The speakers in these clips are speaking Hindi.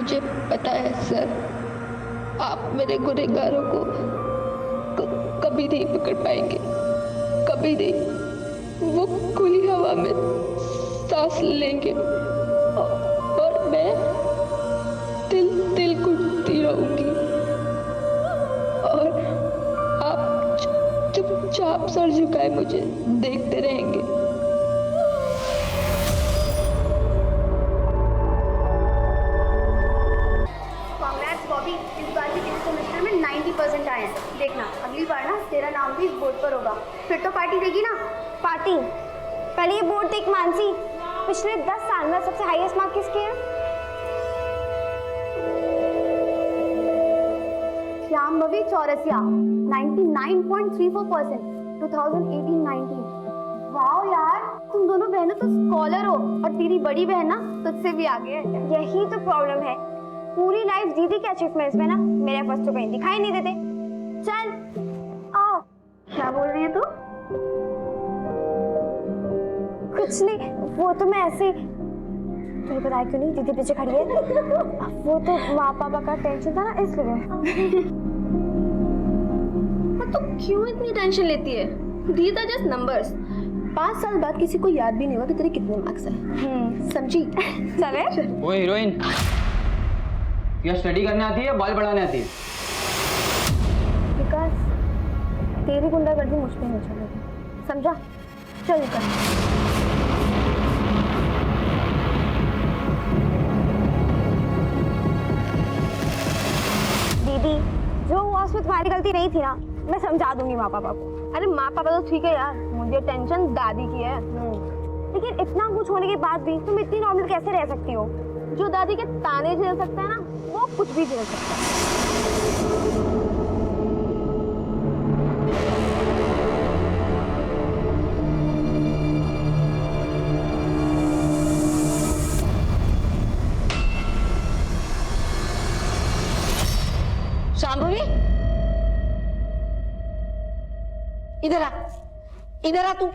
मुझे पता है सर, आप मेरे गुनहगारों को कभी नहीं पकड़ पाएंगे, कभी नहीं। वो खुली हवा में सांस लेंगे और मैं दिल घुटती रहूंगी और आप चुपचाप सर झुकाए मुझे देखते रहेंगे। बॉबी, इस बार भी इस सेमेस्टर में 90% आए हैं। देखना अगली बार ना तेरा नाम भी इस बोर्ड पर होगा, फिर तो पार्टी देगी ना। पार्टी? पहले ये बोर्ड देख मानसी, पिछले 10 साल में सबसे हाईएस्ट मार्क किसके हैं? श्याम भवी चौरसिया 99.34%, 2018-19। वाह यार, तुम दोनों बहनों तो स्कॉलर हो और तेरी बड़ी बहन ना तुझसे भी आगे है। यही तो प्रॉब्लम है, पूरी लाइफ दीदी के अचीवमेंट्स में ना मेरे एफर्ट्स तो कहीं दिखाई नहीं देते। चल आओ। क्या बोल रही है तू? कुछ नहीं, वो तो मैं ऐसे तुझे पता क्यों नहीं, दीदी पीछे खड़ी है। वो तो माँ पापा का टेंशन था ना इसलिए। तो क्यों इतनी टेंशन लेती है? These are just numbers। 5 साल बाद किसी को याद भी नहीं होगा कि तेरे कितने मार्क्स हैं। समझी? चले। ओए हीरोइन, क्या स्टडी करने आती है, बाल बढ़ाने आती है? विकास, तेरी गुंडागर्दी मुझ पे नहीं चलेगी, समझा? चल कर। दीदी, जो हुआ उसमें तुम्हारी गलती नहीं थी ना, मैं समझा दूंगी माँ पापा को। अरे माँ पापा तो ठीक है यार, मुझे टेंशन दादी की है। लेकिन इतना कुछ होने के बाद भी तुम इतनी नॉर्मल कैसे रह सकती हो? जो दादी के ताने झेल सकता है ना, वो कुछ भी झेल सकता है। शांभवी, इधर आ, इधर आ तू।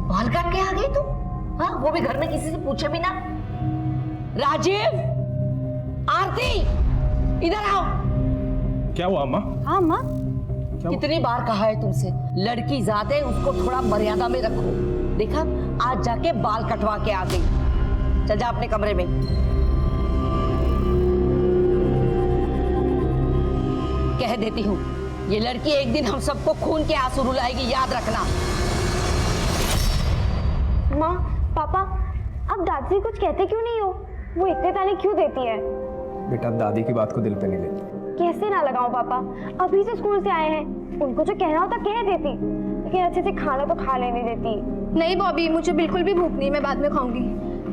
बाल काट के आ गई तू? हाँ, वो भी घर में किसी से पूछे बिना। राजीव, आरती, इधर आओ। क्या हुआ अम्मा? हाँ माँ। कितनी बार कहा है तुमसे, लड़की जात है, उसको थोड़ा मर्यादा में रखो। देखा, आज जाके बाल कटवा के आ गई। चल जा अपने कमरे में। कह देती हूँ, ये लड़की एक दिन हम सबको खून के आंसू रुलाएगी, याद रखना। माँ, पापा, अब दादी से कुछ कहते क्यों नहीं हो? वो इतने ताने क्यों देती है? बेटा, दादी की बात को दिल पे नहीं लेती। कैसे ना लगाऊं पापा, अभी से स्कूल से आए हैं, उनको जो कहना होता कह देती, लेकिन अच्छे से खाना तो खा लेने देती। नहीं बॉबी, मुझे बिल्कुल भी भूख नहीं, मैं बाद में खाऊंगी।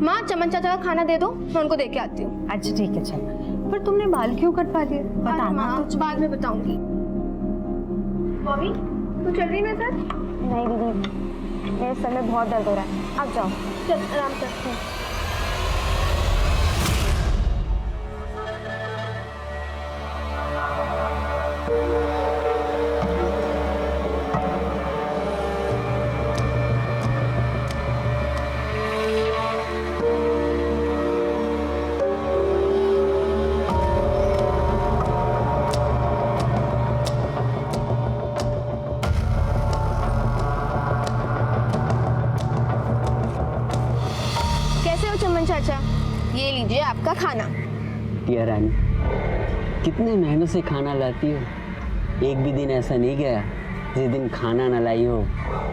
माँ, चमन चाचा का खाना दे दो, मैं उनको दे के आती हूँ। अच्छा ठीक है, चल। पर तुमने बाल क्यों कटवा दिए? बताना तो बाद में बताऊंगी। बॉबी, तू चल रही मेरे साथ? नहीं दीदी, मेरे सर में बहुत दर्द हो रहा है, आप जाओ। चल आराम कर। चमन चाचा, ये लीजिए आपका खाना। टिया रानी, कितने महीनों से खाना लाती हो, एक भी दिन ऐसा नहीं गया जिस दिन खाना ना लाई हो।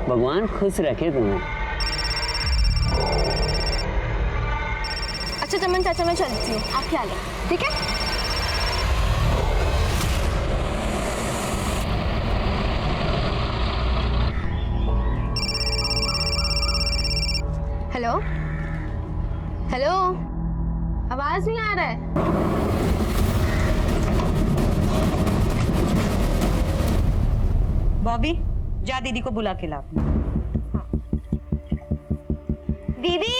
भगवान खुश रखे तुम्हें। अच्छा चमन चाचा, मैं चलती हूँ, आप ख्याल रखें, ठीक है? हेलो हेलो, आवाज नहीं आ रहा है। बॉबी, जा दीदी को बुला के ला। दीदी,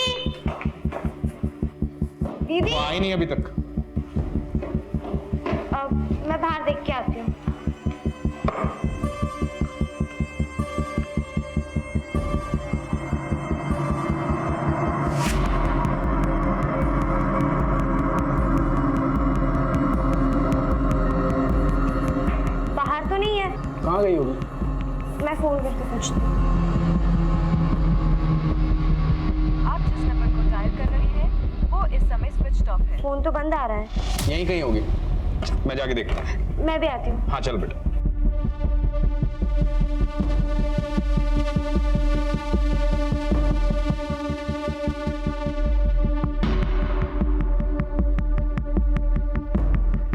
दीदी। वो आई नहीं अभी तक। मैं बाहर देख के आती हूँ। कुछ आप जिस नंबर को डायल कर रहे हैं वो इस समय स्विच ऑफ है। फोन तो बंद आ रहा है। यहीं कहीं होगी, मैं जाके देखता हूँ। मैं भी आती हूँ। हाँ चल बेटा।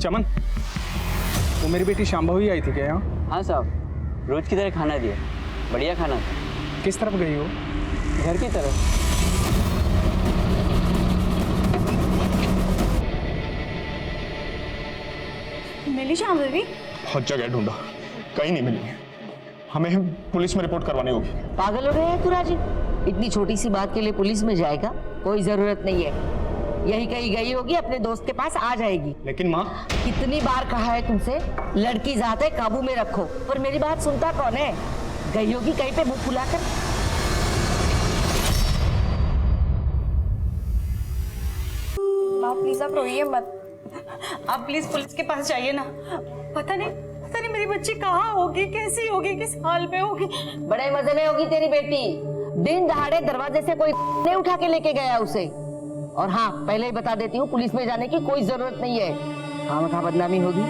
चमन, वो मेरी बेटी शांभवी आई थी क्या यहाँ? हाँ साहब, रोज की तरह खाना दिया, बढ़िया खाना था। किस तरफ गई हो? घर की तरफ। मिली शांभवी? बहुत जगह ढूंढा, कहीं नहीं मिली। हमें पुलिस में रिपोर्ट करवानी होगी। पागल हो गए हैं तू राजीव? इतनी छोटी सी बात के लिए पुलिस में जाएगा? कोई जरूरत नहीं है। यही कहीं गई होगी, अपने दोस्त के पास आ जाएगी। लेकिन माँ, कितनी बार कहा है तुमसे, लड़की जात है, काबू में रखो। पर मेरी बात सुनता कौन है? गई होगी कहीं पे मुंह फुलाकर। माँ प्लीज आप रोइए मत। आप प्लीज पुलिस के पास जाइए ना। पता नहीं मेरी बच्ची कहाँ होगी, कैसी होगी, किस हाल में होगी। बड़े मजे में होगी तेरी बेटी। दिन दहाड़े दरवाजे से कोई नहीं उठा के लेके गया उसे। और हाँ, पहले ही बता देती हूँ, पुलिस में जाने की कोई जरूरत नहीं है। खामखा बदनामी होगी।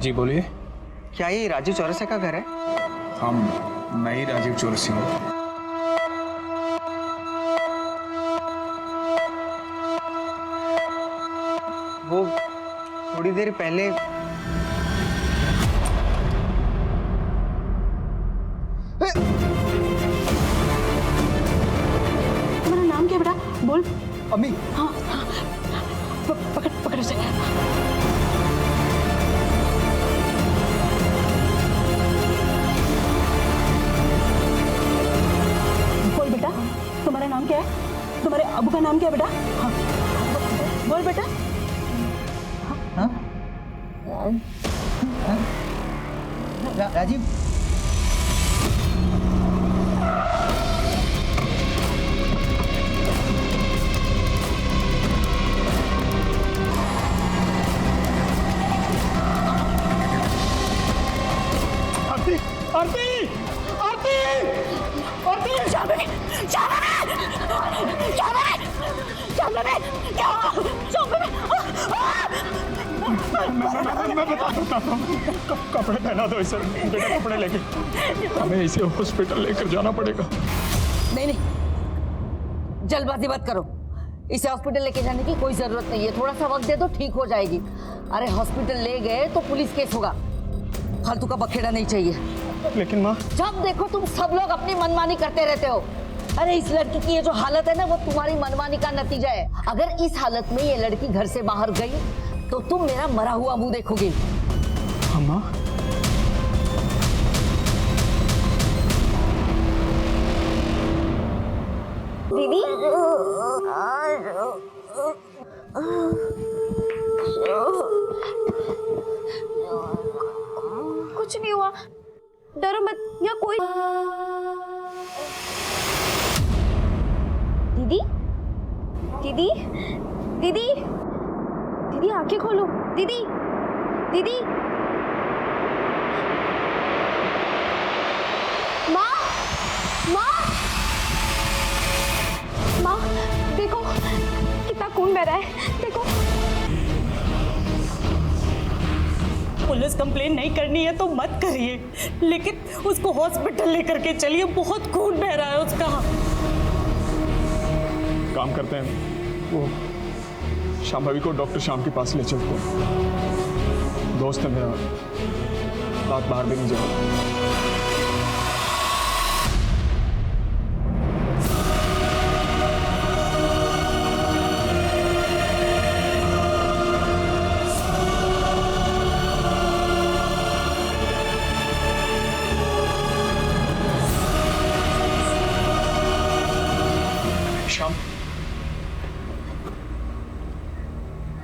जी बोलिए। क्या ये राजीव चौरसिया का घर है? हम मैं ही राजीव चौरसिया हूँ। वो थोड़ी देर पहले तुम्हारा नाम क्या बेटा? बोल। अम्मी, हाँ हाँ, पकड़ पकड़ उसे। बोल बेटा, तुम्हारा नाम क्या है? तुम्हारे अबू का नाम क्या है बेटा? हाँ बोल बेटा। राजीव, आरती, आरती, आरती, आरती, शांभवी, शांभवी, शांभवी, शांभवी, क्या हुआ? शांभवी, मैं बताता हूँ। कपड़े पहना दो इसे, बेटा कपड़े लेके हमें इसे हॉस्पिटल लेकर जाना पड़ेगा। नहीं नहीं, जल्दबाजी मत करो। इसे हॉस्पिटल लेके जाने की कोई जरूरत नहीं है। थोड़ा सा वक्त दे दो, ठीक हो जाएगी। अरे हॉस्पिटल ले गए तो पुलिस केस होगा। फालतू का बखेड़ा नहीं चाहिए। लेकिन माँ, जब देखो तुम सब लोग अपनी मनमानी करते रहते हो। अरे इस लड़की की ये जो हालत है ना, वो तुम्हारी मनमानी का नतीजा है। अगर इस हालत में ये लड़की घर से बाहर गई तो तुम मेरा मरा हुआ मुंह देखोगे। अम्मा, दीदी कुछ नहीं हुआ, डरो मत। यहाँ कोई दीदी दीदी दीदी दीदी आंखें खोलो। दीदी दीदी माँ माँ माँ, देखो कितना खून बह रहा है, देखो। पुलिस कंप्लेन नहीं करनी है तो मत करिए, लेकिन उसको हॉस्पिटल लेकर के चलिए। बहुत खून बह रहा है उसका। काम करते हैं, वो शांभवी को डॉक्टर श्याम के पास ले चलते हैं। दोस्त है मेरा, रात बाहर भी नहीं जाएगा।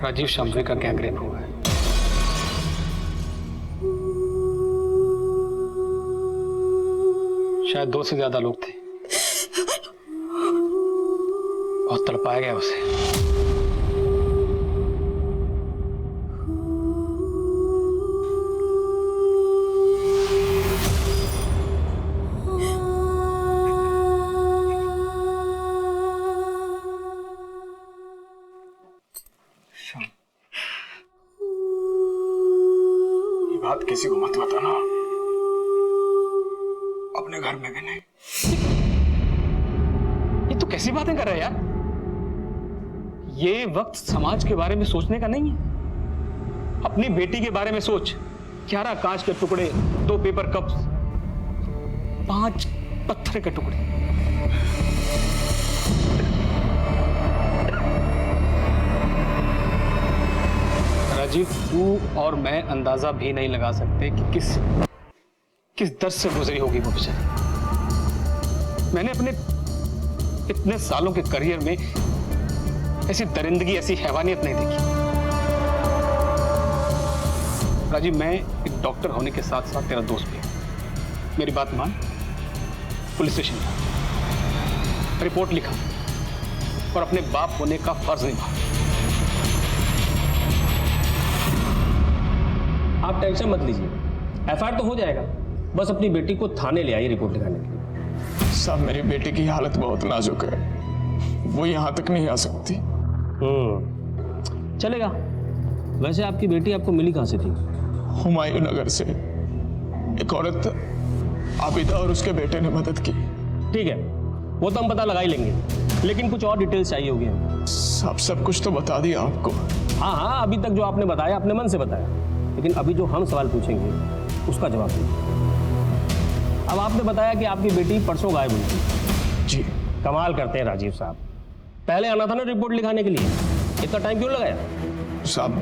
राजीव शांभवी का गैंग रेप हुआ है। शायद 2 से ज्यादा लोग थे। बहुत तड़पाया गया उसे। ये बात किसी को मत बताना, अपने घर में भी नहीं। ये तो कैसी बातें कर रहा है यार? ये वक्त समाज के बारे में सोचने का नहीं है। अपनी बेटी के बारे में सोच। 11 कांच के टुकड़े, 2 पेपर कप्स, 5 पत्थर के टुकड़े। राजीव, तू और मैं अंदाजा भी नहीं लगा सकते कि किस दर्द से गुजरी होगी वो बेचारी। मैंने अपने इतने सालों के करियर में ऐसी दरिंदगी, ऐसी हैवानियत नहीं देखी। राजीव, मैं एक डॉक्टर होने के साथ साथ तेरा दोस्त भी हूं। मेरी बात मान, पुलिस स्टेशन जा, रिपोर्ट लिखा और अपने बाप होने का फर्ज निभा। आप टेंशन मत लीजिए, एफआईआर तो हो जाएगा। बस अपनी बेटी को थाने ले आइए रिपोर्ट लिखाने के लिए। साहब, मेरी बेटी की हालत बहुत नाजुक है, वो यहाँ तक नहीं आ सकती। चलेगा। वैसे आपकी बेटी आपको मिली कहाँ से थी? हुमायूं नगर से एक औरत आबिदा और उसके बेटे ने मदद की। ठीक है, वो तो हम पता लगा ही लेंगे, लेकिन कुछ और डिटेल्स चाहिए होगी हमें। साहब, सब कुछ तो बता दिया आपको। हाँ हाँ, अभी तक जो आपने बताया अपने मन से बताया, लेकिन अभी जो हम सवाल पूछेंगे उसका जवाब दीजिए। अब आपने बताया कि आपकी बेटी परसों गायब हुई थी। जी। कमाल करते हैं राजीव साहब, पहले आना था ना रिपोर्ट लिखाने के लिए, इतना टाइम क्यों लगाया? साहब,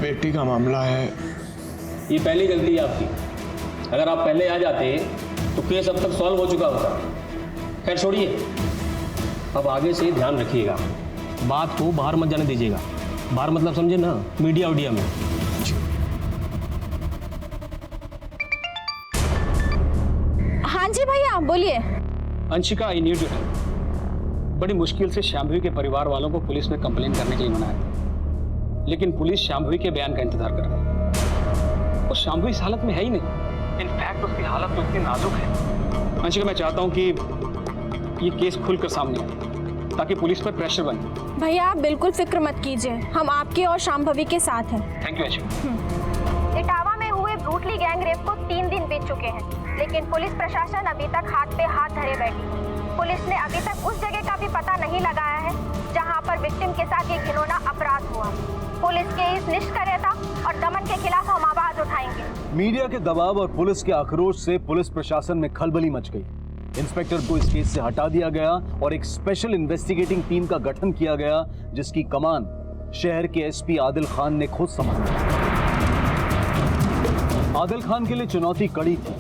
बेटी का मामला है। ये पहली गलती है आपकी। अगर आप पहले आ जाते तो केस अब तक सॉल्व हो चुका होता। खैर छोड़िए, अब आगे से ध्यान रखिएगा, बात को बाहर मत जाने दीजिएगा। बाहर मतलब समझे ना, मीडिया उडिया में। हाँ जी भैया, बोलिए। Anshika, I need you help. बड़ी मुश्किल से शांभवी के परिवार वालों को पुलिस में कंप्लेन करने के लिए मनाया, लेकिन पुलिस शांभवी के बयान का इंतजार कर रही है। वो शांभवी इस हालत में है ही नहीं। इनफैक्ट उसकी हालत तो इतनी नाजुक है। अंशिका, मैं चाहता हूँ कि ये केस खुलकर सामने आए ताकि पुलिस पर प्रेशर बने। भैया आप बिल्कुल फिक्र मत कीजिए, हम आपके और शांभवी के साथ हैं। Thank you Anshika. इटावा में हुए ब्रूटली गैंग रेप को 3 दिन बीत चुके हैं, लेकिन पुलिस प्रशासन अभी तक हाथ पे हाथ धरे बैठी। पुलिस ने अभी तक उस जगह का भी पता नहीं लगाया है जहां पर विक्टिम के साथ ये घिनौना अपराध हुआ। पुलिस के इस निष्क्रियता और दमन के खिलाफ हम आवाज उठाएंगे। मीडिया के दबाव और पुलिस के आक्रोश से पुलिस प्रशासन में खलबली मच गई। इंस्पेक्टर को इस केस से हटा दिया गया और एक स्पेशल इन्वेस्टिगेटिंग टीम का गठन किया गया, जिसकी कमान शहर के एसपी आदिल खान ने खुद संभाला। आदिल खान के लिए चुनौती कड़ी थी।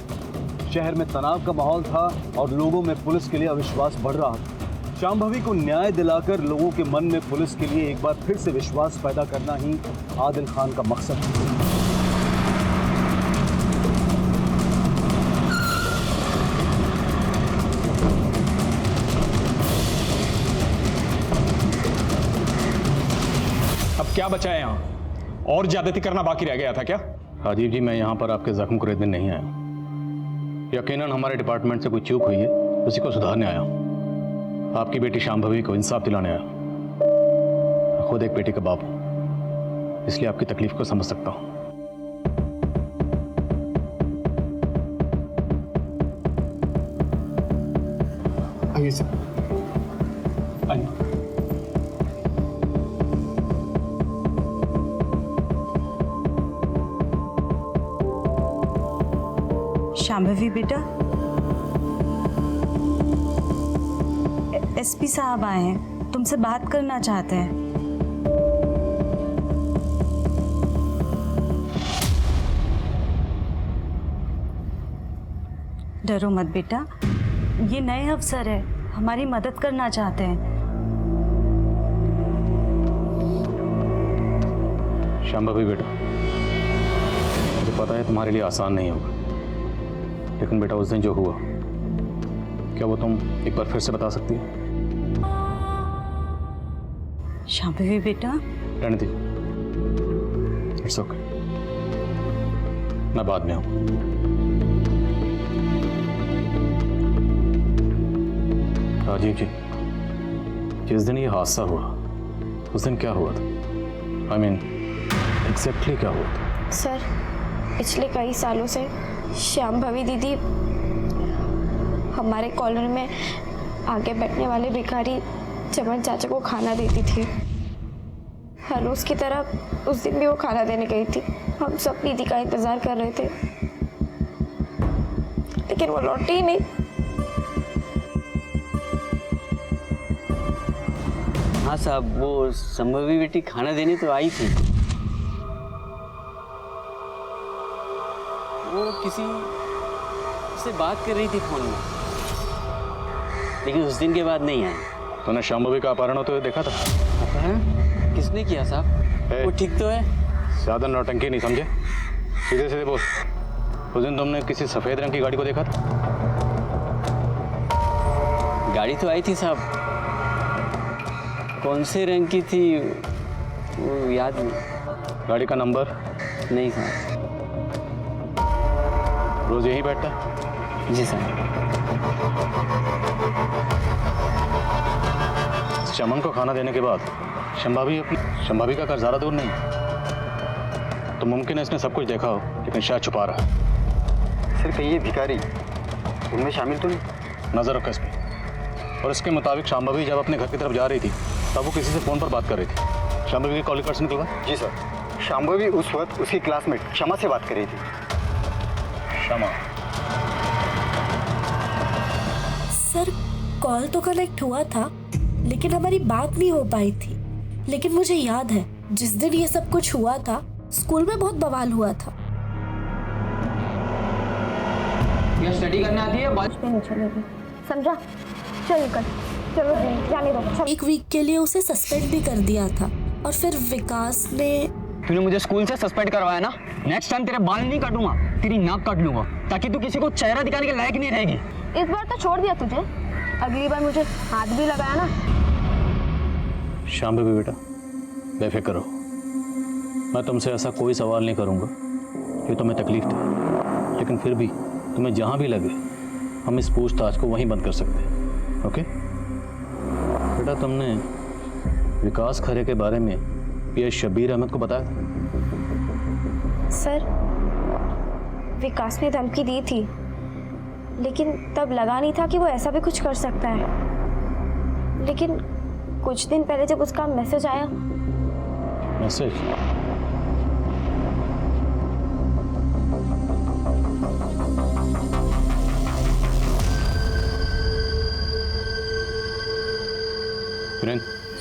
शहर में तनाव का माहौल था और लोगों में पुलिस के लिए अविश्वास बढ़ रहा था। शांभवी को न्याय दिलाकर लोगों के मन में पुलिस के लिए एक बार फिर से विश्वास पैदा करना ही आदिल खान का मकसद था। अब क्या बचा है यहाँ? और ज्यादती करना बाकी रह गया था क्या? राजीव जी, मैं यहाँ पर आपके जख्म को रेतने नहीं आया। यकीनन हमारे डिपार्टमेंट से कोई चूक हुई है, उसी को सुधारने आया। आपकी बेटी शांभवी को इंसाफ दिलाने आया। खुद एक बेटी का बाप हूं, इसलिए आपकी तकलीफ को समझ सकता हूं। आइए सर, आइए। शांभवी बेटा, एसपी साहब आए हैं, तुमसे बात करना चाहते हैं। डरो मत बेटा, ये नए अफसर है, हमारी मदद करना चाहते हैं। शांभवी बेटा, मुझे पता है तुम्हारे लिए आसान नहीं होगा, लेकिन बेटा उस दिन जो हुआ, क्या वो तुम एक बार फिर से बता सकती हो? शांभवी बेटा, रहने दीजिए, इट्स ओके, मैं बाद में आऊँ। राजीव जी, जिस दिन ये हादसा हुआ उस दिन क्या हुआ था? I mean, एग्जैक्टली क्या हुआ था? सर, पिछले कई सालों से शांभवी दीदी हमारे कॉलोनी में आगे बैठने वाले भिखारी चमन चाचा को खाना देती थी। हर रोज की तरह उस दिन भी वो खाना देने गई थी। हम सब दीदी का इंतजार कर रहे थे, लेकिन वो लौटी ही नहीं। हाँ साहब, वो संभवी बेटी खाना देने तो आई थी। वो किसी से बात कर रही थी फोन में, लेकिन उस दिन के बाद नहीं आई। तूने शांभवी का अपहरण होते हुए देखा था? अपहरण किसने किया साहब? वो ठीक तो है? ज्यादा नौटंकी नहीं समझे, सीधे सीधे बोल। उस दिन तुमने किसी सफेद रंग की गाड़ी को देखा था? गाड़ी तो आई थी साहब, कौन से रंग की थी वो याद नहीं। गाड़ी का नंबर? नहीं साहब। रोज यहीं बैठता? जी साहब। चमन को खाना देने के बाद शंभावी का घर ज्यादा दूर नहीं, तो मुमकिन है इसने सब कुछ देखा हो, लेकिन शायद छुपा रहा है। सर, कहीं ये भिखारी उनमें शामिल तो नहीं? नजर रखो इस पे। और इसके मुताबिक शांभवी जब अपने घर की तरफ जा रही थी तब वो किसी से फोन पर बात कर रही थी। शांभवी की कॉलिंग कार्ड से निकलवा? जी सर, शांभवी उस वक्त उसकी क्लासमेट क्षमा से बात कर रही थी। क्षमा? सर, कॉल तो कनेक्ट हुआ था, लेकिन हमारी बात नहीं हो पाई थी। लेकिन मुझे याद है जिस दिन ये सब कुछ हुआ था, स्कूल में बहुत बवाल हुआ था। क्या स्टडी करने आती है? समझा? चल निकल, चलो जाने दो। एक वीक के लिए उसे सस्पेंड भी कर दिया था, और फिर विकास ने। तूने मुझे स्कूल से सस्पेंड करवाया ना, नेक्स्ट टाइम तेरे बाल नहीं काटूंगा, तेरी नाक काट लूंगा, ताकि तू किसी को चेहरा दिखाने के लायक नहीं रहेगी। इस बार तो छोड़ दिया तुझे, अगली बार मुझे हाथ भी लगाया ना। शांभवी बेटा, बेफिक्र रहो, मैं तुमसे ऐसा कोई सवाल नहीं करूंगा कि तुम्हें तकलीफ दे, लेकिन फिर भी तुम्हें जहां भी लगे हम इस पूछताछ को वहीं बंद कर सकते हैं। ओके बेटा, तुमने विकास खरे के बारे में ये शबीर अहमद को बताया था? सर, विकास ने धमकी दी थी, लेकिन तब लगा नहीं था कि वो ऐसा भी कुछ कर सकता है। लेकिन कुछ दिन पहले जब उसका मैसेज आया। मैसेज?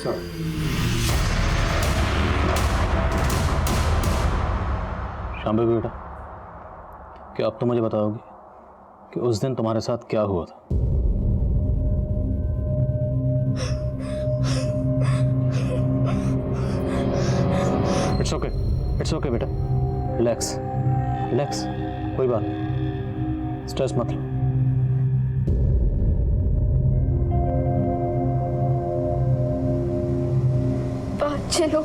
सर, शांभवी बेटा, क्या अब तो मुझे बताओगे कि उस दिन तुम्हारे साथ क्या हुआ था? इट्स ओके बेटा, रिलैक्स, कोई बात नहीं, स्ट्रेस मत लो। चलो,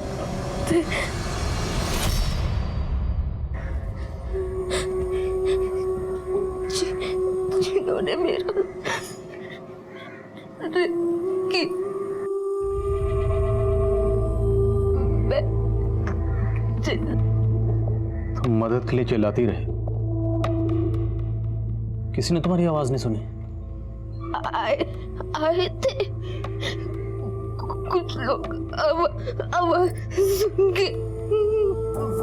जिन्होंने मेरा तुम मदद के लिए चिल्लाती रहे, किसी ने तुम्हारी आवाज नहीं सुनी? आए थे कुछ लोग, आवाज सुन के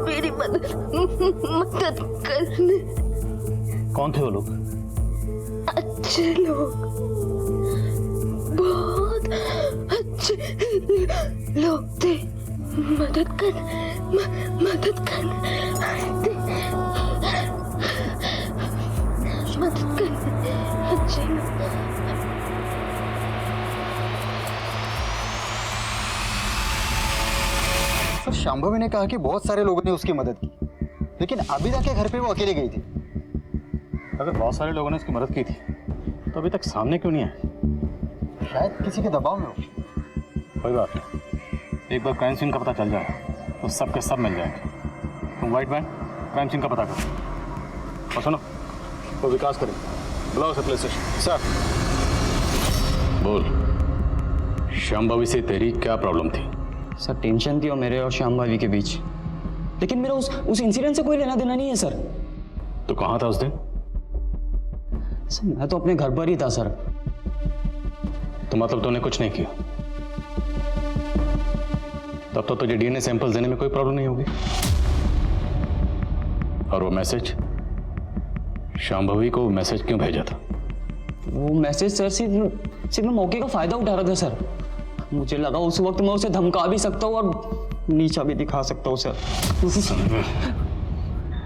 मेरी मदद करने। कौन थे वो लोग? अच्छे लोग, बहुत अच्छे लोग थे। मदद करने आए थे, मदद करने अच्छे लोग। तो शांभवी ने कहा कि बहुत सारे लोगों ने उसकी मदद की, लेकिन अभी तक के घर पे वो अकेले गई थी। अगर बहुत सारे लोगों ने इसकी मदद की थी तो अभी तक सामने क्यों नहीं आए? शायद किसी के दबाव में हो। कोई बात नहीं, एक बार क्राइम सीन का पता चल जाए तो सब के सब मिल जाएंगे। तुम वाइट मैन क्राइम सीन का पता करो और सुनो, वो विकास करें, बुलाओ उसे पुलिस स्टेशन। सर बोल, श्याम भाभी से तेरी क्या प्रॉब्लम थी? सर टेंशन थी और मेरे और श्याम भाभी के बीच, लेकिन मेरा उस इंसिडेंट से कोई लेना देना नहीं है सर। तो कहाँ था उस दिन? सर मैं तो अपने घर पर ही था सर। तो मतलब तूने कुछ नहीं किया? तब तो तुझे डीएनए सैंपल देने में कोई प्रॉब्लम नहीं होगी। और वो मैसेज, श्याम भाभी को मैसेज क्यों भेजा था? वो मैसेज सर सिर्फ मैं मौके का फायदा उठा रहा था सर। मुझे लगा उस वक्त मैं उसे धमका भी सकता हूँ और नीचा भी दिखा सकता हूँ सर।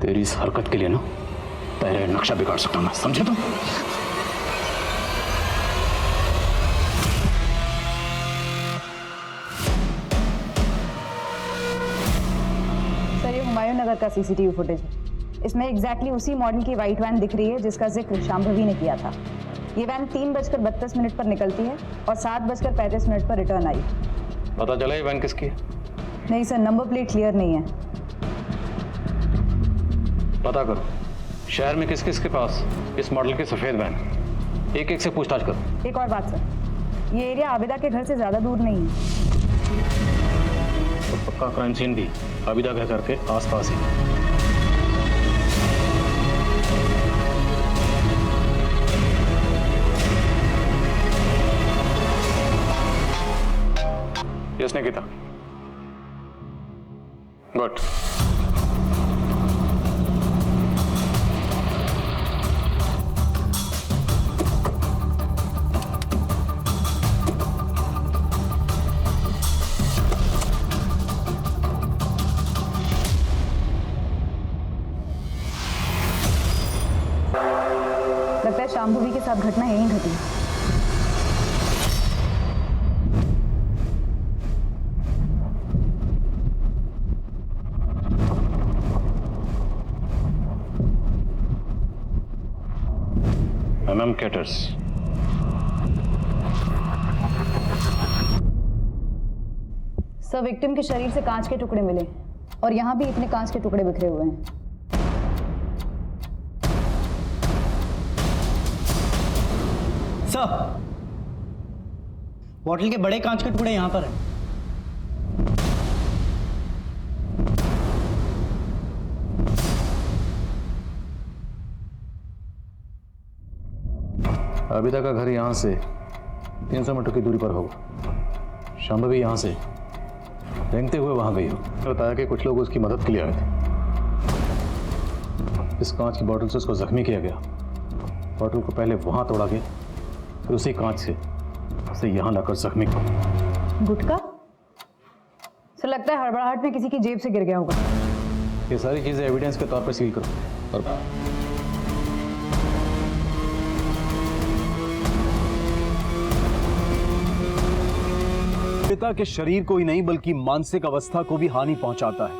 तेरी इस हरकत के लिए ना तेरे नक्शा बिगाड़ सकता हूँ मैं, समझे तुम? सर ये हुमायूं नगर का सीसीटीवी फुटेज है। इसमें एग्जैक्टली उसी मॉडल की वाइट वैन दिख रही है जिसका जिक्र श्याम भाभी ने किया था। ये वैन 3:32 पर निकलती है और 7:35 पर रिटर्न आई। पता चला ये वैन किसकी है? नहीं सर, नंबर प्लेट क्लियर नहीं है। पता करो शहर में किस किस के पास इस मॉडल की सफेद वैन, एक एक से पूछताछ करो। एक और बात सर, ये एरिया आबिदा के घर से ज्यादा दूर नहीं है। तो पक्का क्राइम सीन भी आबिदा के घर के आसपास ही। इसने किया था। गुड। लगता है श्याम भाभी के साथ घटना यहीं घटी। MM Caterers। सर विक्टिम के शरीर से कांच के टुकड़े मिले और यहाँ भी इतने कांच के टुकड़े बिखरे हुए हैं। सर बॉटल के बड़े कांच के टुकड़े यहाँ पर हैं। आबिदा का घर यहाँ से 300 मीटर की दूरी पर होगा। शाम भी यहाँ से रेंगते हुए वहाँ गई हो। बताया कि कुछ लोग उसकी मदद के लिए आए थे। इस कांच की बॉटल से उसको जख्मी किया गया। बॉटल को पहले वहाँ तोड़ा गया, फिर उसी कांच से उसे यहाँ लाकर जख्मी किया। गुटका? सर लगता है हड़बड़ाहट में किसी की जेब से गिर गया होगा। ये सारी चीज़ें एविडेंस के तौर पर सील करो। और पिता के शरीर को ही नहीं बल्कि मानसिक अवस्था को भी हानि पहुंचाता है।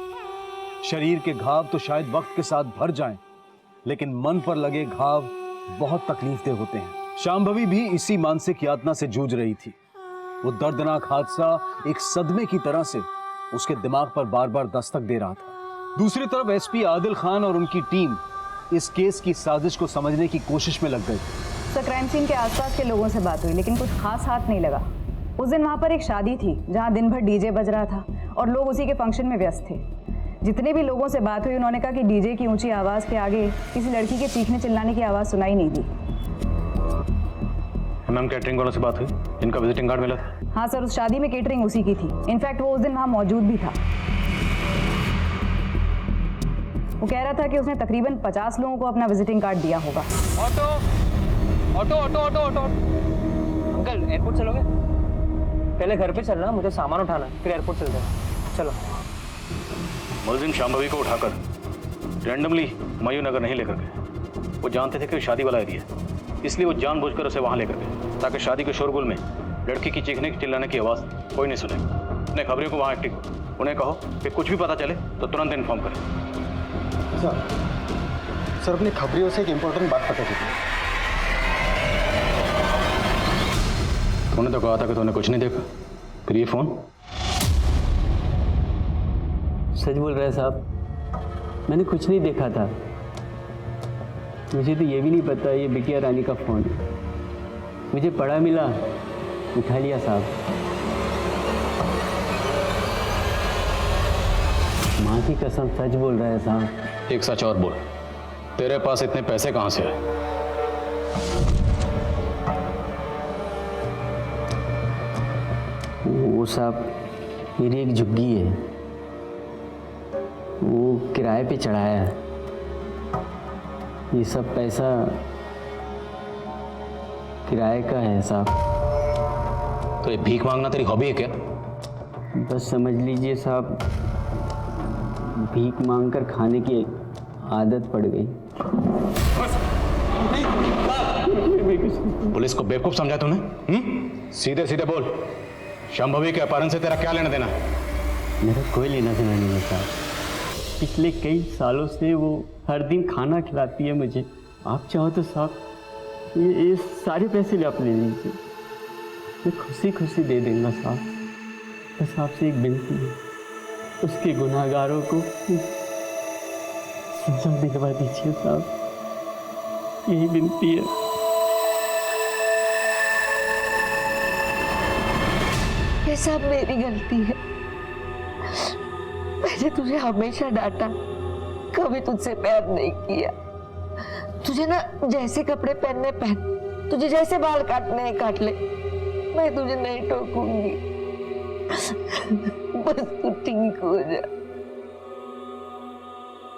शरीर के घाव तो शायद वक्त के साथ भर जाएं, लेकिन मन पर लगे घाव बहुत तकलीफदेह होते हैं। श्याम भाभी भी इसी मानसिक यातना से जूझ रही थी। वो दर्दनाक हादसा एक सदमे की तरह से उसके दिमाग पर बार बार दस्तक दे रहा था। दूसरी तरफ एसपी आदिल खान और उनकी टीम इस केस की साजिश को समझने की कोशिश में लग गई। सर क्राइम सीन के आसपास के लोगों से बात हुई लेकिन कुछ खास हाथ नहीं लगा। उस दिन वहाँ पर एक शादी थी जहाँ दिन भर डीजे बज रहा था और लोग उसी के फंक्शन में व्यस्त थे। जितने भी लोगों से बात हुई उन्होंने कहा कि डीजे की ऊंची आवाज़ के आगे किसी लड़की के चीखने चिल्लाने की आवाज़ सुनाई नहीं दी। मैम कैटरिंग वालों से बात हुई, इनका विजिटिंग कार्ड मिला था? हाँ सर, उस शादी में केटरिंग उसी की थी। इनफैक्ट वो उस दिन वहाँ मौजूद भी था। वो कह रहा था कि उसने तकरीबन 50 लोगों को अपना विजिटिंग कार्ड दिया होगा। Auto auto auto auto auto uncle airport चलोगे? पहले घर पे चलना, मुझे सामान उठाना है, फिर एयरपोर्ट चलते हैं। चलो। मुलजिम शाम भाभी को उठाकर रैंडमली हुमायूं नगर नहीं लेकर गए। वो जानते थे कि शादी वाला एरिया है, इसलिए वो जानबूझकर उसे वहाँ लेकर गए ताकि शादी के शोरगुल में लड़की की चीखने की चिल्लाने की आवाज़ कोई नहीं सुने। अपने खबरियों को वहाँ एक्टिव करो। उन्हें कहो कि कुछ भी पता चले तो तुरंत इन्फॉर्म करें। सर अपने खबरियों से एक इम्पोर्टेंट बात पता चली। तूने तो कहा था कि तूने कुछ नहीं देखा, फिर ये फोन? सच बोल रहे हैं साहब, मैंने कुछ नहीं देखा था। मुझे तो ये भी नहीं पता ये बिटिया रानी का फोन है। मुझे पड़ा मिला, उठा लिया साहब। माँ की कसम सच बोल रहा है साहब। एक सच और बोल, तेरे पास इतने पैसे कहाँ से आए? वो साहब मेरी एक झुग्गी है, वो किराए पे चढ़ाया है। ये सब पैसा किराए का है साहब। तो ये भीख मांगना तेरी हॉबी है क्या? बस समझ लीजिए साहब, भीख मांगकर खाने की आदत पड़ गई। पुलिस को बेवकूफ समझा तूने? सीधे सीधे बोल, शांभवी के अपहरण से तेरा क्या लेना देना? मेरा कोई लेना देना नहीं है साहब। पिछले कई सालों से वो हर दिन खाना खिलाती है मुझे। आप चाहो तो साहब ये सारे पैसे आप ले लीजिए, मैं खुशी खुशी दे दूंगा साहब। बस आपसे एक विनती है, उसके गुनाहगारों को सजा दिलवा दीजिए साहब, यही विनती है। ये सब मेरी गलती है। मैंने तुझे हमेशा डांटा, कभी तुझसे प्यार नहीं किया। तुझे ना जैसे कपड़े पहनने पहन, तुझे जैसे बाल काटने हैं काट ले, मैं तुझे नहीं टोकूंगी। बस तू ठीक हो जा।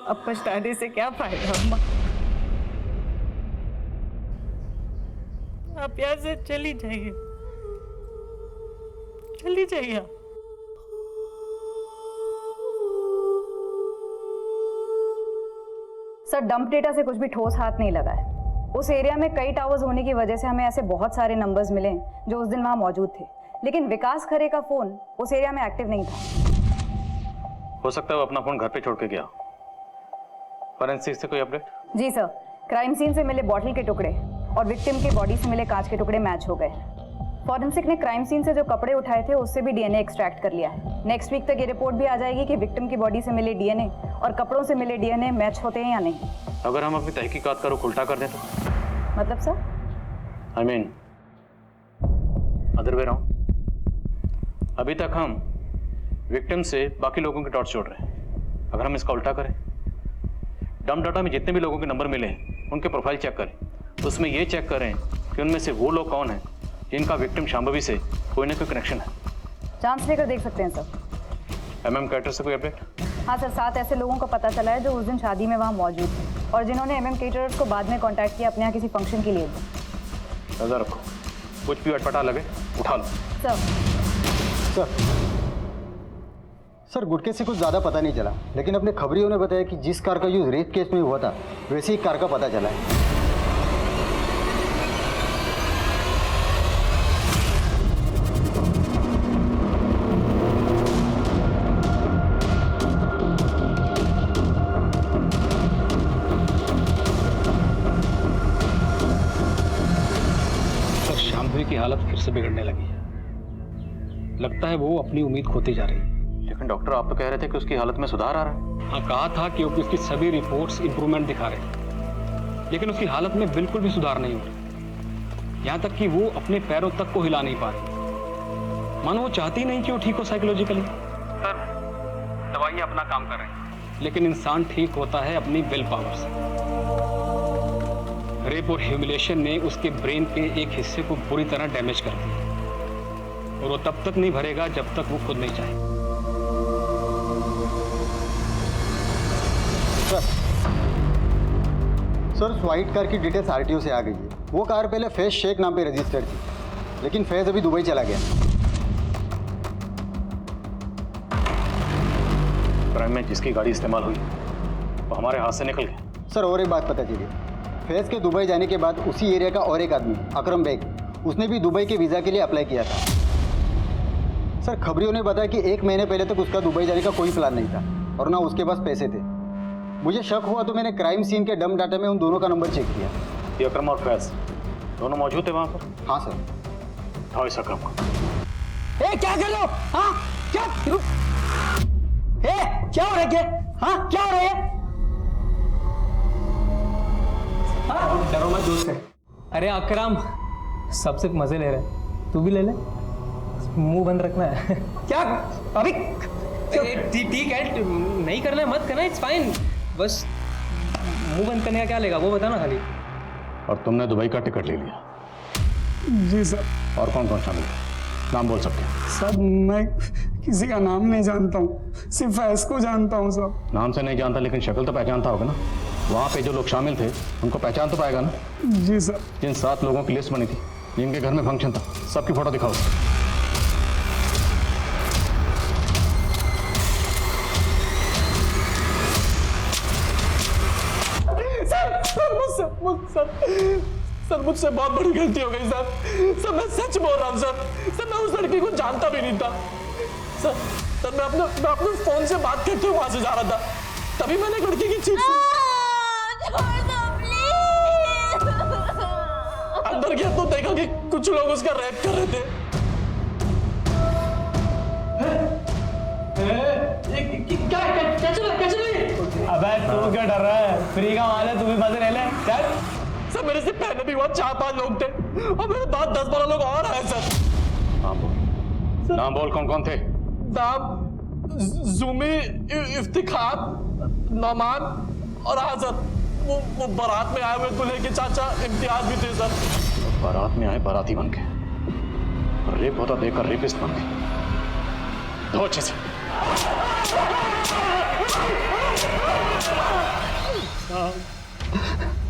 अब पछताने से क्या फायदा अम्मा? आप यहाँ से चली जाइए, चली जाइए। सर डंप डेटा से कुछ भी ठोस हाथ नहीं लगा है। उस एरिया में कई टावर्स होने की वजह से हमें ऐसे बहुत सारे नंबर्स मिले जो उस दिन वहाँ मौजूद थे, लेकिन विकास खरे का फोन उस एरिया में एक्टिव नहीं था। हो सकता है वो अपना फोन घर पे छोड़ के गया। फॉरेंसिक से कोई अपडेट? जी सर, क्राइम सीन से मिले बॉटल के टुकड़े और विक्टिम के बॉडी से मिले कांच के टुकड़े मैच हो गए। फॉरेंसिक ने क्राइम सीन से जो कपड़े उठाए थे उससे भी डीएनए एक्सट्रैक्ट कर लिया है। नेक्स्ट वीक तक ये रिपोर्ट भी आ जाएगी कि विक्टिम की बॉडी से मिले डीएनए और कपड़ों से मिले डीएनए मैच होते हैं या नहीं। अगर हम अपनी तहकीकात का रुख उल्टा कर दें तो? मतलब sir? I mean, other way round. अभी तक हम विक्टिम से बाकी लोगों के डॉट्स जोड़ रहे हैं। अगर हम इसका उल्टा करें, डंप डाटा में जितने भी लोगों के नंबर मिले हैं उनके प्रोफाइल चेक करें, उसमें ये चेक करें कि उनमें से वो लोग कौन हैं जिनका विक्टिम शांभवी से कोई ना कोई कनेक्शन है। चांस लेकर देख सकते हैं सर। MM कैटर से कोई अपडेट? हाँ सर, 7 ऐसे लोगों का पता चला है जो उस दिन शादी में वहाँ मौजूद थे और जिन्होंने MM केटरर्स को बाद में कांटेक्ट किया अपने यहाँ किसी फंक्शन के लिए। नजर रखो, कुछ भी अटपटा लगे उठा लो। सर सर गुटके से कुछ ज़्यादा पता नहीं चला, लेकिन अपने खबरियों ने बताया कि जिस कार का यूज़ रेप केस में हुआ था वैसी ही कार का पता चला है। की हालत फिर से बिगड़ने लगी है। लगता है वो अपनी उम्मीद खोती जा रही है। लेकिन डॉक्टर आप तो कह रहे थे कि उसकी हालत में सुधार आ रहा है। हाँ, कहा था कि उसकी सभी रिपोर्ट्स इंप्रूवमेंट दिखा रहे हैं, लेकिन उसकी हालत में बिल्कुल भी सुधार नहीं हो रहा। यहाँ तक कि वो अपने पैरों तक को हिला नहीं पा रही। मानो वो चाहती नहीं कि वो ठीक हो साइकोलॉजिकली। सर, दवाइयाँ अपना काम कर रहे हैं, लेकिन इंसान ठीक होता है अपनी विल पावर से। रेप और ह्यूमिलेशन ने उसके ब्रेन के एक हिस्से को बुरी तरह डैमेज कर दिया और वो तब तक नहीं भरेगा जब तक वो खुद नहीं चाहे। सर व्हाइट कार की डिटेल्स आरटीओ से आ गई है। वो कार पहले फैज शेख नाम पे रजिस्टर्ड थी, लेकिन फैज अभी दुबई चला गया। क्राइम में जिसकी गाड़ी इस्तेमाल हुई वो हमारे हाथ से निकल गया। सर और एक बात पता चली, फैज के दुबई जाने के बाद उसी एरिया का और एक आदमी अकरम बेग, उसने भी दुबई के वीज़ा के लिए अप्लाई किया था। सर खबरियों ने बताया कि 1 महीने पहले तक उसका दुबई जाने का कोई प्लान नहीं था और ना उसके पास पैसे थे। मुझे शक हुआ तो मैंने क्राइम सीन के डम डाटा में उन दोनों का नंबर चेक किया। ये अकरम और फैज दोनों मौजूद थे वहां पर? हाँ सर। हाँ इस अकरम को। क्या कर रहे हो? हाँ क्या रुक। क्या हो रहा है? क्या क्या हो रहा है? डरो मत दोस्त है। अरे अकरम सबसे मजे ले रहे हैं, तू भी ले ले। मुंह बंद रखना है। क्या अभी ठीक है, नहीं करना है मत करना, इट्स फाइन। बस मुंह बंद करने का क्या लेगा वो बताना खाली। और तुमने दुबई का टिकट ले लिया? जी सर। और कौन कौन शामिल है? नाम बोल सकते हैं? सर मैं किसी का नाम नहीं जानता हूँ, सिर्फ फैज को जानता हूँ सर। नाम से नहीं जानता लेकिन शक्ल तो पहचानता होगा ना? वहाँ पे जो लोग शामिल थे उनको पहचान तो पाएगा ना? जी सर। जिन 7 लोगों की लिस्ट बनी थी, जिनके घर में फंक्शन था, सबकी फोटो दिखाओ। सर मुझसे बहुत बड़ी गलती हो गई सर। मैं सच बोल रहा हूँ सर। मैं उस लड़की को जानता भी नहीं था सर। मैं अपने फोन से बात करते हुए वहां से जा रहा था, तभी मैंने एक लड़की की चीख सुनी। अंदर गया तो देखा कि कुछ लोग उसका रेप कर रहे थे। अबे तू क्या डर रहा है? फ्री का माल है, तू भी मजे ले ले। चल। सर मेरे से पहले भी वहाँ 4-5 लोग थे और मेरे बाद 10-12 लोग और आए सर। नाम बोल कौन कौन थे? नाम जुमी, इफ्तिखार, नौमान और हाँ सर वो बारात में आए हुए दूल्हे के चाचा इम्तियाज भी थे सर। बारात में आए बाराती बन के, रेप होता देखकर रेपिस्ट बन गए। दो अच्छे से।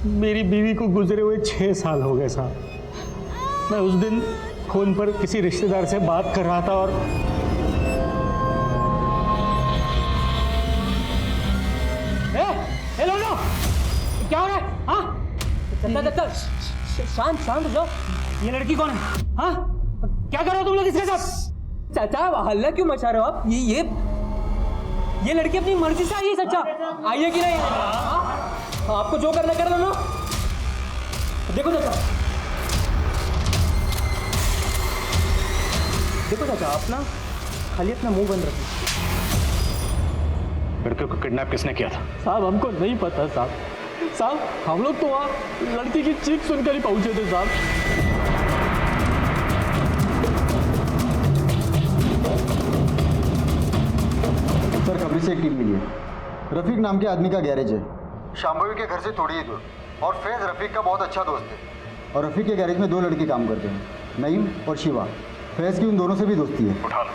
मेरी बीवी को गुजरे हुए 6 साल हो गए साहब। मैं उस दिन फोन पर किसी रिश्तेदार से बात कर रहा था और हेलो लो क्या हो रहा है? हाँ शांत शांत हो जाओ। ये लड़की कौन है? हाँ क्या कर रहे हो तुम लोग इसके साथ? चाचा हल्ला क्यों मचा रहे हो आप? ये लड़की अपनी मर्जी से आई है चाचा, आई है कि नहीं? आपको जो करना कर लो ना। देखो चाचा, देखो चाचा, आप ना खाली अपना मुंह बंद रखिए। लड़के को किडनैप किसने किया था? साहब हमको नहीं पता साहब। हम लोग तो वहाँ लड़की की चीख सुनकर ही पहुंचे थे साहब। सर कब्री से एक टीम मिली है। रफीक नाम के आदमी का गैरेज है, शाम्भवी के घर से थोड़ी ही दूर। और फैज रफीक का बहुत अच्छा दोस्त है। और रफीक के गैरेज में 2 लड़के काम करते हैं, नईम और शिवा। फैज की उन दोनों से भी दोस्ती है। उठा लो।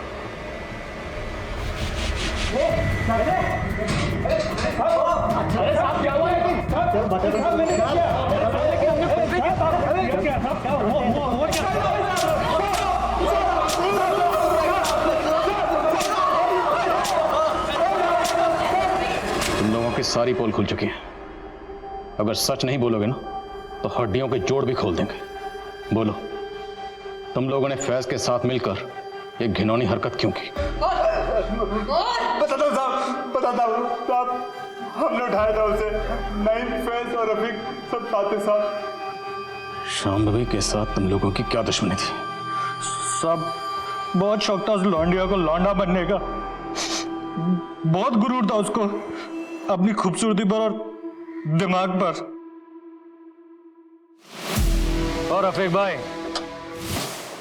तुम लोगों की सारी पोल खुल चुकी है। अगर सच नहीं बोलोगे ना तो हड्डियों के जोड़ भी खोल देंगे। बोलो, तुम लोगों ने फैज के साथ मिलकर एक घिनौनी हरकत क्यों की? बताता हूँ साहब, हमने उठाया था उसे। नईम, फैज और रफीक सब साथ ही साथ। शाम्भवी के साथ तुम लोगों की क्या दुश्मनी थी? सब बहुत शौक था उस लौंडिया को लौंडा बनने का। बहुत गुरूर था उसको अपनी खूबसूरती पर और दिमाग पर। और रफीक भाई,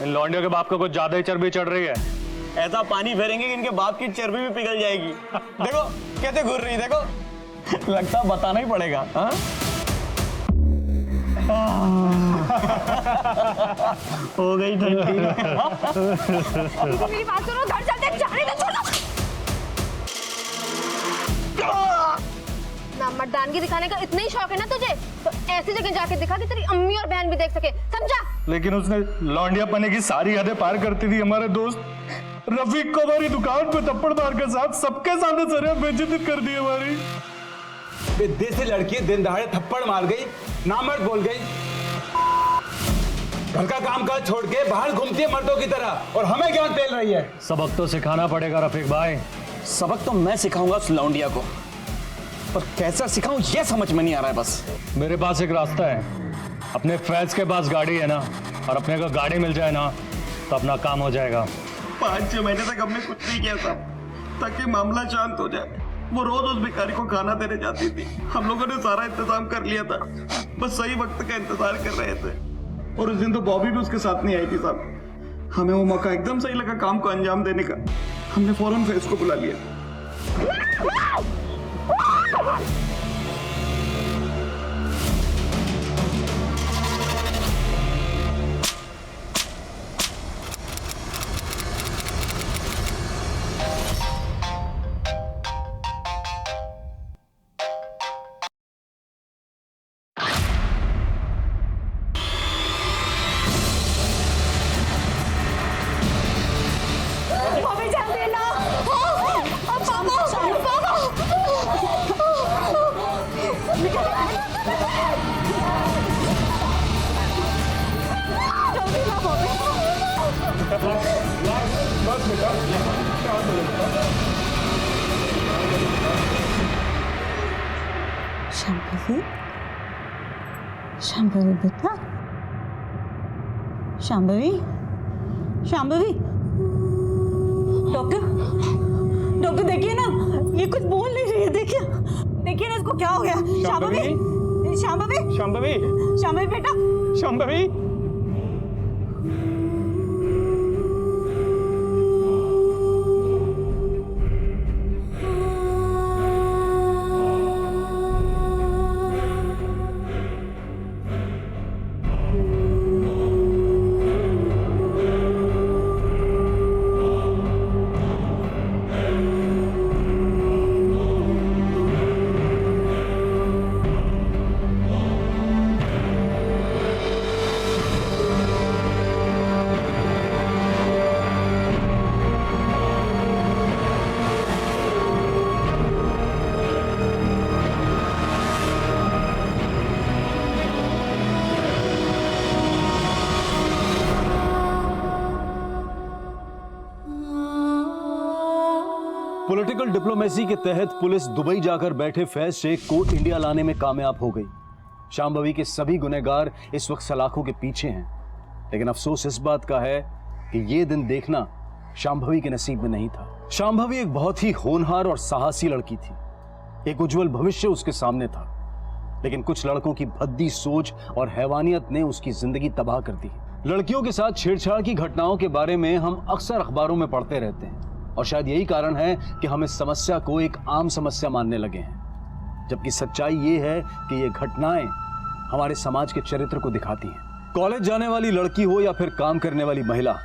इन लौंडियों के बाप को कुछ ज्यादा ही चर्बी चढ़ रही है। ऐसा पानी फेरेंगे कि इनके बाप की चर्बी भी पिघल जाएगी। देखो कैसे घूर रही, देखो लगता बताना ही पड़ेगा। हाँ हो गई ठंडी। मेरी बात सुनो, घर चलते, जाने दो, छोड़ो। ना मर्दानगी दिखाने का इतना ही शौक है ना तुझे, तो ऐसी जगह जाके दिखा कि तेरी अम्मी और बहन भी देख सके, समझा? लेकिन उसने लौंडिया पने की सारी हदें पार करती थी। हमारे दोस्त रफीक को हमारी दुकान पे थप्पड़ मार के साथ सबके सामने सर बेइज्जती कर दी हमारी। देसी लड़की दिन दहाड़े थप्पड़ मार गई, नामर्द बोल गई, घर का काम काज छोड़ के बाहर घूमती है मर्दों की तरह, और हमें ज्ञान पेल रही है। सबक तो सिखाना पड़ेगा रफीक भाई। सबक तो मैं सिखाऊंगा उस लौंडिया को। पर कैसा सिखाऊं ये समझ में नहीं आ रहा है बस। मेरे पास एक रास्ता है, अपने फैज के पास गाड़ी है ना, और अपने को गाड़ी मिल जाए ना तो अपना काम हो जाएगा। 5-6 महीने तक हमने कुछ नहीं किया साहब, ताकि मामला शांत हो जाए। वो रोज उस भिखारी को खाना देने जाती थी, हम लोगों ने सारा इंतजाम कर लिया था, बस सही वक्त का इंतजार कर रहे थे। और उस दिन तो बॉबी भी उसके साथ नहीं आई थी साहब। हमें वो मौका एकदम सही लगा काम को अंजाम देने का, हमने फौरन फैज को बुला लिया। शांभवी, शांभवी बेटा, शांभवी, शांभवी। डॉक्टर, डॉक्टर देखिए ना, ये कुछ बोल नहीं रही है। देखिए, देखिए ना इसको क्या हो गया। शांभवी, शांभवी, शांभवी, शांभवी बेटा, शांभवी। पॉलिटिकल डिप्लोमेसी के तहत पुलिस दुबई जाकर बैठे फैज शेख को इंडिया लाने में कामयाब हो गई। शांभवी के सभी गुनहगार इस वक्त सलाखों के पीछे हैं, लेकिन अफसोस इस बात का है कि ये दिन देखना शांभवी के नसीब में नहीं था। शांभवी एक बहुत ही होनहार और साहसी लड़की थी, एक उज्जवल भविष्य उसके सामने था, लेकिन कुछ लड़कों की भद्दी सोच और हैवानियत ने उसकी जिंदगी तबाह कर दी। लड़कियों के साथ छेड़छाड़ की घटनाओं के बारे में हम अक्सर अखबारों में पढ़ते रहते हैं, और शायद यही कारण है कि हम इस समस्या को एक आम समस्या मानने लगे हैं, जबकि सच्चाई ये है कि ये घटनाएं हमारे समाज के चरित्र को दिखाती हैं। कॉलेज जाने वाली लड़की हो या फिर काम करने वाली महिला,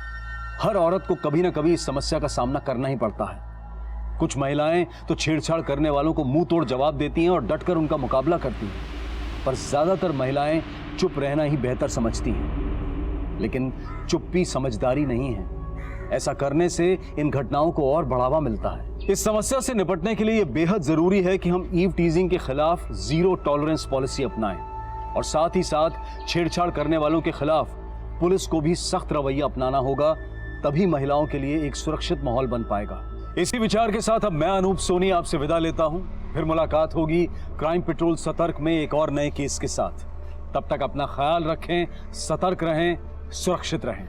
हर औरत को कभी ना कभी इस समस्या का सामना करना ही पड़ता है। कुछ महिलाएं तो छेड़छाड़ करने वालों को मुंह तोड़ जवाब देती हैं और डटकर उनका मुकाबला करती हैं, पर ज्यादातर महिलाएं चुप रहना ही बेहतर समझती हैं। लेकिन चुप्पी समझदारी नहीं है, ऐसा करने से इन घटनाओं को और बढ़ावा मिलता है। इस समस्या से निपटने के लिए यह बेहद जरूरी है कि हम ईव टीजिंग के खिलाफ जीरो टॉलरेंस पॉलिसी अपनाएं, और साथ ही साथ छेड़छाड़ करने वालों के खिलाफ पुलिस को भी सख्त रवैया अपनाना होगा, तभी महिलाओं के लिए एक सुरक्षित माहौल बन पाएगा। इसी विचार के साथ अब मैं अनूप सोनी आपसे विदा लेता हूं। फिर मुलाकात होगी क्राइम पेट्रोल सतर्क में एक और नए केस के साथ। तब तक अपना ख्याल रखें, सतर्क रहें, सुरक्षित रहें।